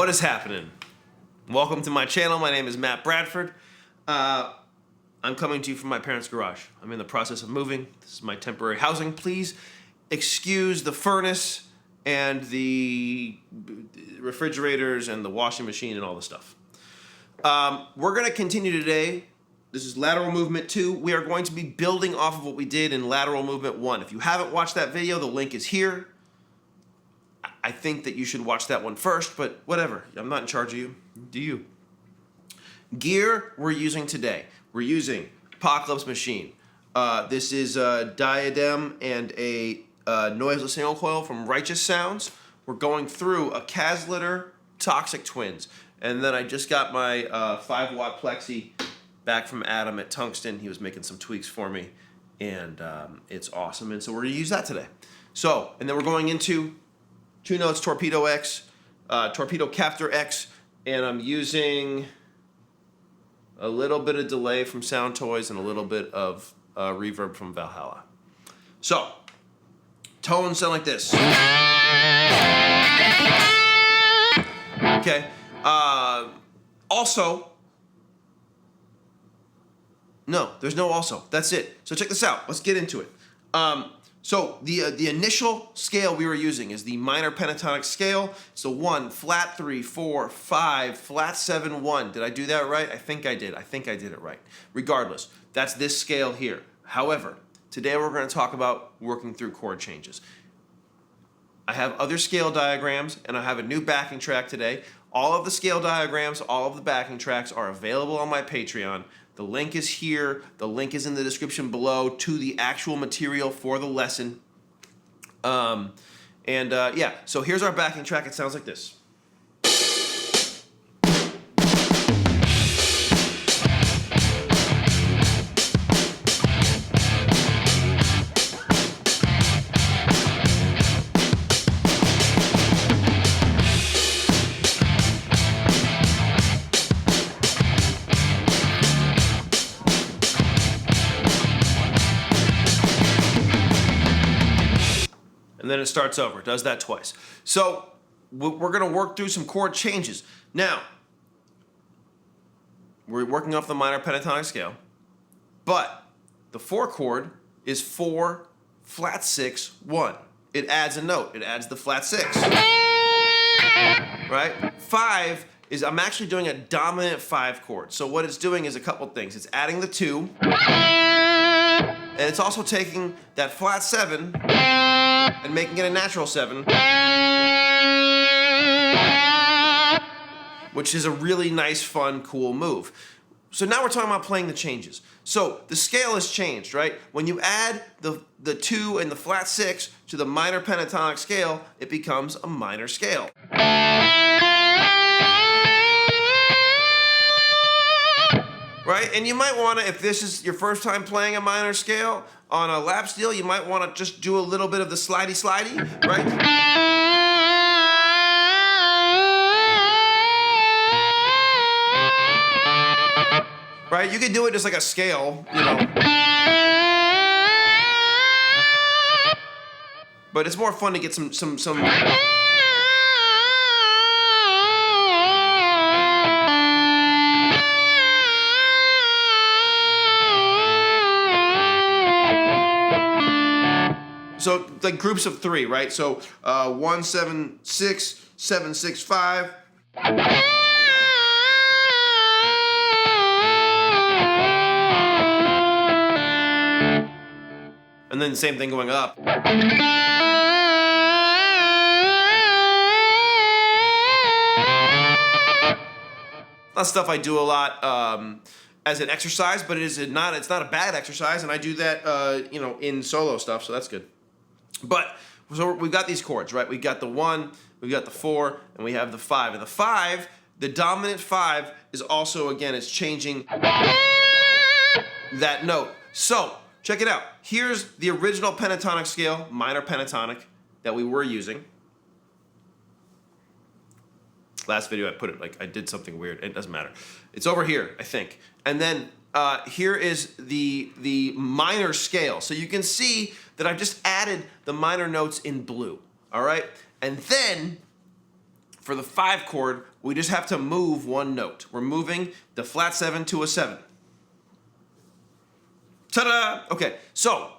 What is happening? Welcome to my channel. My name is Matt Bradford. I'm coming to you from my parents' garage. I'm in the process of moving. This is my temporary housing. Please excuse the furnace and the refrigerators and the washing machine and all the stuff. We're going to continue today. This is lateral movement 2. We are going to be building off of what we did in lateral movement 1. If you haven't watched that video, the link is here. I think that you should watch that one first, but whatever. I'm not in charge of you. Do you? Gear we're using today. We're using Apocalypse Machine. This is a diadem and a noiseless single coil from Righteous Sounds. We're going through a Caslitter Toxic Twins. And then I just got my 5-watt plexi back from Adam at Tungsten. He was making some tweaks for me, and it's awesome. And so we're going to use that today. So, and then we're going into 2 notes Torpedo X, Torpedo Captor X, and I'm using a little bit of delay from Sound Toys and a little bit of reverb from Valhalla. So, tones sound like this. Okay. Also, no, there's no also. That's it. So check this out. Let's get into it. So the initial scale we were using is the minor pentatonic scale. So 1, flat 3, 4, 5, flat 7, 1. Did I do that right? I think I did. I think I did it right. Regardless, that's this scale here. However, today we're going to talk about working through chord changes. I have other scale diagrams, and I have a new backing track today. All of the scale diagrams, all of the backing tracks are available on my Patreon. The link is here. The link is in the description below to the actual material for the lesson. Yeah, so here's our backing track. It sounds like this. And then it starts over. It does that twice. So we're going to work through some chord changes. Now, we're working off the minor pentatonic scale, but the 4 chord is 4, flat 6, 1. It adds a note. It adds the flat 6. Right? 5 is, I'm actually doing a dominant 5 chord. So what it's doing is a couple things. It's adding the 2, and it's also taking that flat 7 and making it a natural 7, which is a really nice, fun, cool move. So now we're talking about playing the changes. So the scale has changed, right? When you add the 2 and the flat 6 to the minor pentatonic scale, it becomes a minor scale. Right? And you might want to, if this is your first time playing a minor scale on a lap steel, you might want to just do a little bit of the slidey, right? Right? You can do it just like a scale, you know. But it's more fun to get some So like groups of 3, right? So 1, 7, 6, 7, 6, 5. And then the same thing going up. That's stuff I do a lot as an exercise, but it's not a bad exercise, and I do that you know, in solo stuff, so that's good. But so we've got these chords, right? We've got the 1, we've got the 4, and we have the 5. And the 5, the dominant 5 is also, again, it's changing that note. So check it out. Here's the original pentatonic scale, minor pentatonic, that we were using. Last video I put it like I did something weird. It doesn't matter. It's over here, I think. And then here is the minor scale. So you can see that I've just added the minor notes in blue, all right? And then For the 5 chord, we just have to move one note. We're moving the flat 7 to a 7. Ta-da! Okay, so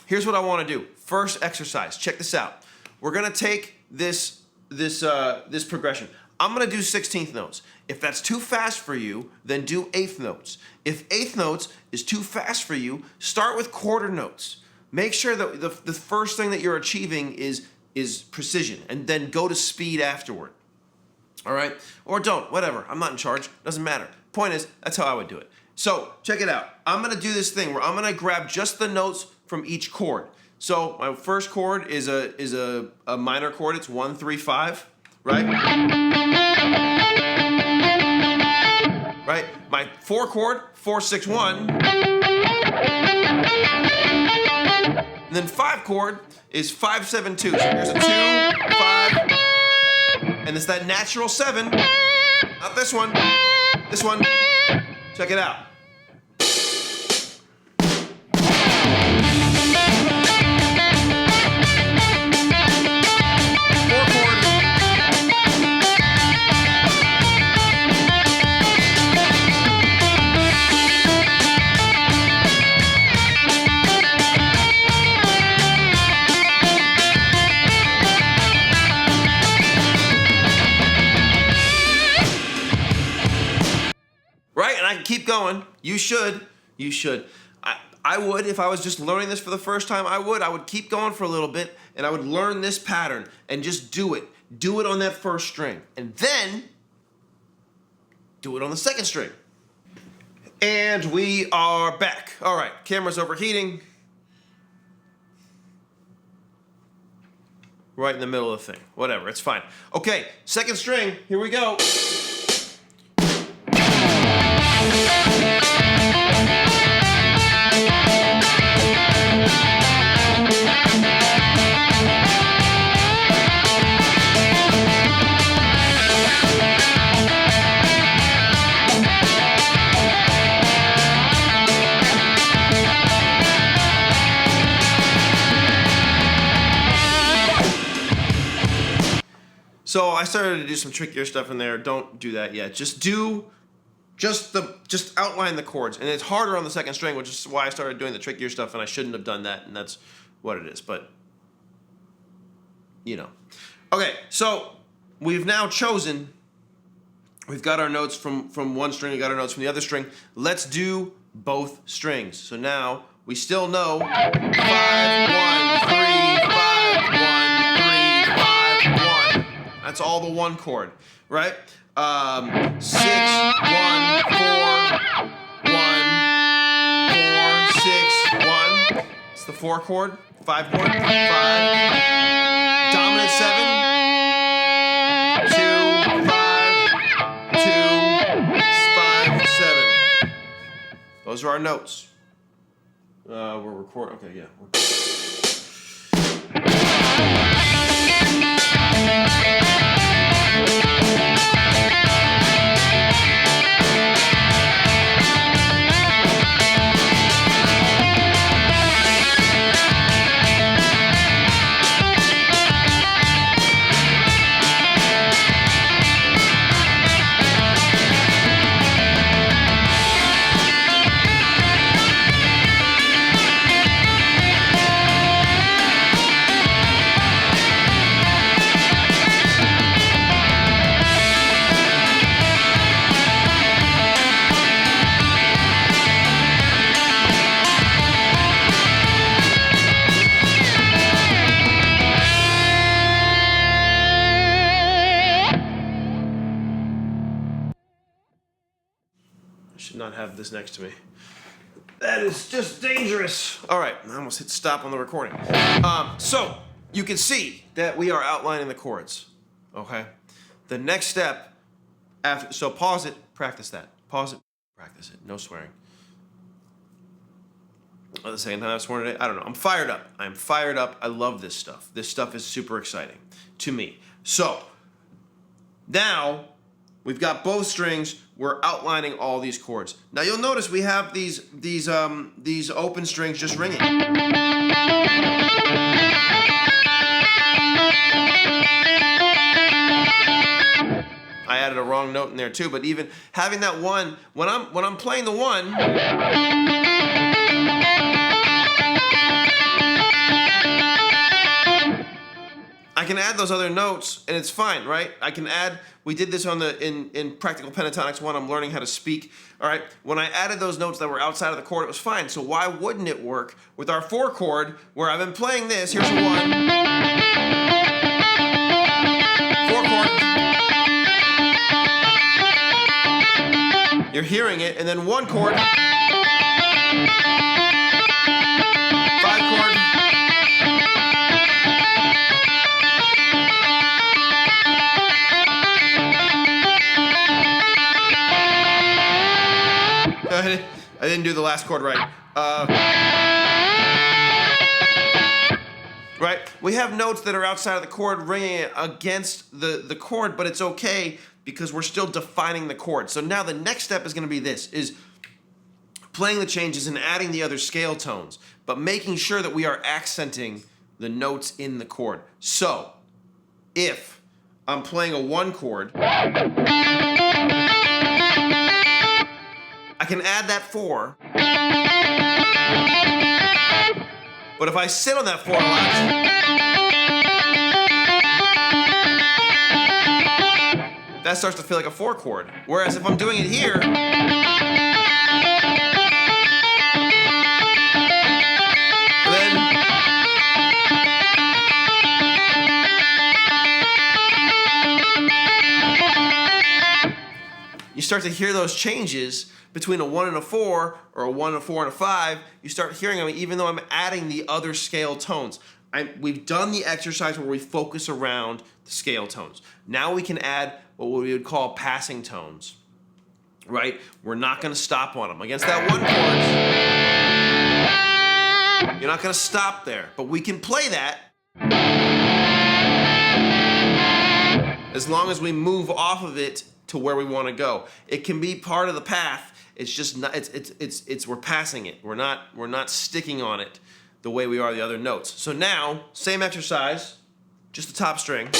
here's what I want to do. First exercise. Check this out. We're gonna take this progression. I'm gonna do 16th notes. If that's too fast for you, then do 8th notes. If 8th notes is too fast for you, start with quarter notes. Make sure that the first thing that you're achieving is precision, and then go to speed afterward. All right? Or don't, whatever. I'm not in charge. Doesn't matter. Point is, that's how I would do it. So check it out. I'm gonna do this thing where I'm gonna grab just the notes from each chord. So my first chord is a minor chord. It's 1, 3, 5, right? Right? My 4 chord, 4, 6, 1. And then 5 chord is 5, 7, 2. So here's a 2, 5, and it's that natural 7. Not this one. This one. Check it out. Right? And I can keep going. You should. You should. I would, if I was just learning this for the first time, I would keep going for a little bit, and I would learn this pattern and just do it. Do it on that first string. And then do it on the second string. And we are back. All right, camera's overheating. Right in the middle of the thing. Whatever, it's fine. Okay, second string, here we go. So I started to do some trickier stuff in there. Don't do that yet. Just outline the chords. And it's harder on the second string, which is why I started doing the trickier stuff, and I shouldn't have done that, and that's what it is. But, you know. Okay, so we've now chosen, we've got our notes from one string, we got our notes from the other string. Let's do both strings. So now we still know 5, 1, 3, 5, 1, 3, 5, 1. That's all the one chord, right? 6, 1, 4, 1, 4, 6, 1. It's the 4 chord, 5 chord, 5. Dominant 7, 2, 5, 2, 5, 7. Those are our notes. We're recording. Okay, yeah. Should not have this next to me. That is just dangerous. All right, I almost hit stop on the recording. So you can see that we are outlining the chords. Okay. The next step after. So pause it. Practice that. Pause it. Practice it. No swearing. At the same time I've sworn today. I don't know. I'm fired up. I'm fired up. I love this stuff. This stuff is super exciting to me. So now we've got both strings. We're outlining all these chords. Now you'll notice we have these open strings just ringing. added a wrong note in there too. But even having that one, when I'm playing the one, I can add those other notes and it's fine, right? I can add, we did this on in Practical Pentatonics 1, I'm learning how to speak, all right? When I added those notes that were outside of the chord, it was fine. So why wouldn't it work with our 4 chord where I've been playing this, here's a 1, 4 chord, you're hearing it, and then 1 chord, 5 chord, I didn't do the last chord right. Right? We have notes that are outside of the chord ringing against the chord, but it's okay because we're still defining the chord. So now the next step is going to be this, is playing the changes and adding the other scale tones, but making sure that we are accenting the notes in the chord. So, if I'm playing a 1 chord, I can add that 4, but if I sit on that 4 a lot, that starts to feel like a 4 chord. Whereas if I'm doing it here, you start to hear those changes between a 1 and a 4, or a 1, a 4, and a 5. You start hearing them even though I'm adding the other scale tones. We've done the exercise where we focus around the scale tones. Now we can add what we would call passing tones, right? We're not going to stop on them. Against that 1 chord, you're not going to stop there, but we can play that as long as we move off of it to where we want to go. It can be part of the path. It's just not, we're passing it. We're not sticking on it the way we are the other notes. So now, same exercise, just the top string.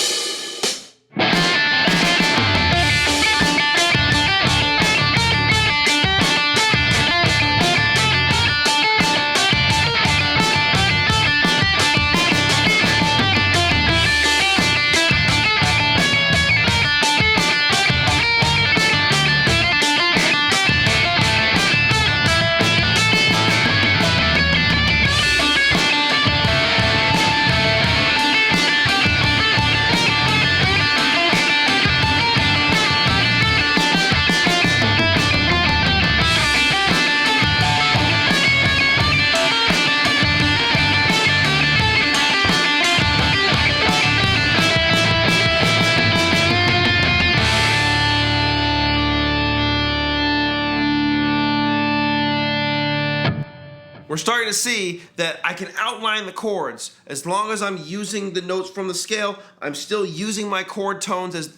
We're starting to see that I can outline the chords. As long as I'm using the notes from the scale, I'm still using my chord tones as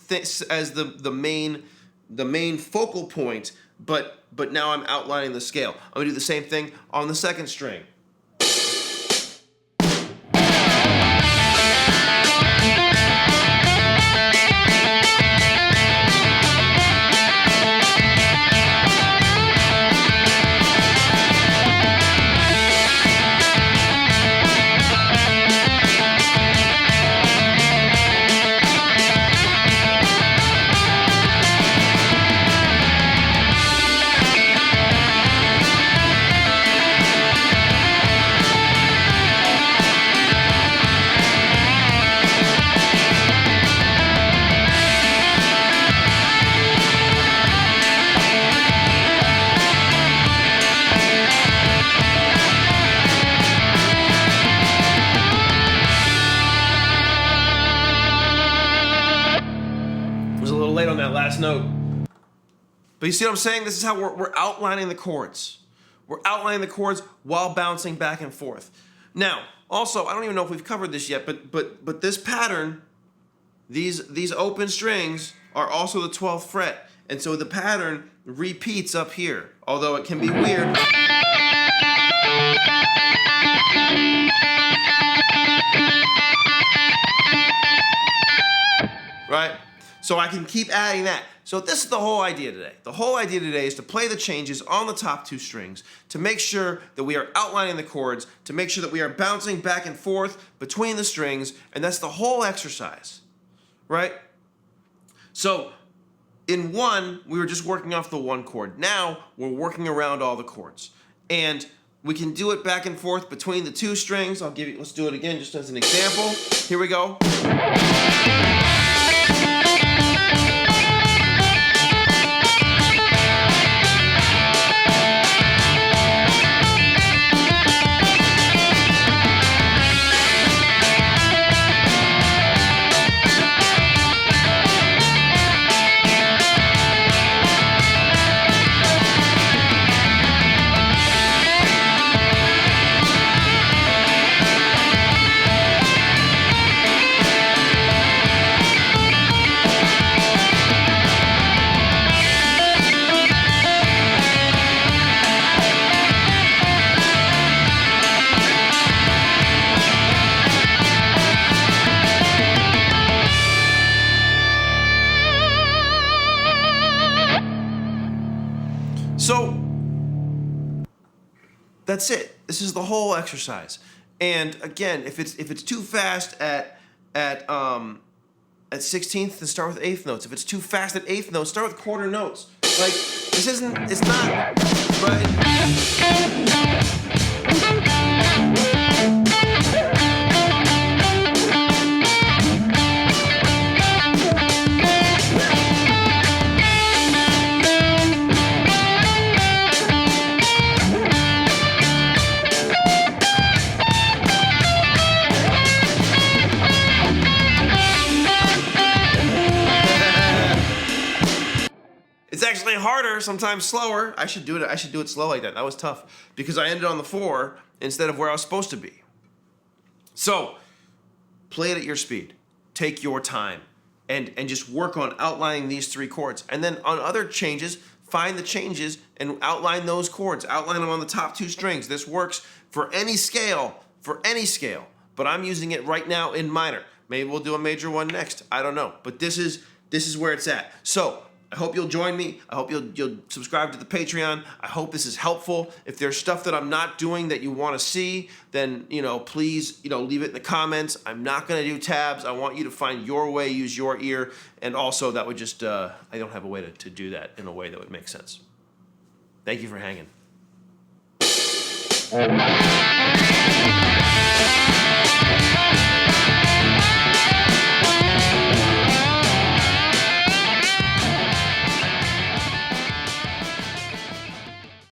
the main focal point, but now I'm outlining the scale. I'm gonna do the same thing on the second string. Late on that last note. But you see what I'm saying? This is how we're outlining the chords. We're outlining the chords while bouncing back and forth. Now, also, I don't even know if we've covered this yet, but this pattern, these open strings are also the 12th fret. And so the pattern repeats up here, although it can be weird. Right? So I can keep adding that. So this is the whole idea today. The whole idea today is to play the changes on the top 2 strings to make sure that we are outlining the chords, to make sure that we are bouncing back and forth between the strings, and that's the whole exercise, right? So in 1, we were just working off the 1 chord. Now we're working around all the chords. And we can do it back and forth between the 2 strings. Let's do it again just as an example. Here we go. So that's it. This is the whole exercise. And again, if it's too fast at 16th, then start with 8th notes. If it's too fast at 8th notes, start with quarter notes. Like it's not right. It's actually harder, sometimes slower. I should do it slow like that. That was tough because I ended on the 4 instead of where I was supposed to be. So, play it at your speed. Take your time and just work on outlining these 3 chords. And then on other changes, find the changes and outline those chords. Outline them on the top 2 strings. This works for any scale, But I'm using it right now in minor. Maybe we'll do a major one next. I don't know. But this is where it's at. So, I hope you'll join me. I hope you'll subscribe to the Patreon. I hope this is helpful. If there's stuff that I'm not doing that you want to see, then please leave it in the comments. I'm not going to do tabs. I want you to find your way, use your ear, and also that would just I don't have a way to do that in a way that would make sense. Thank you for hanging.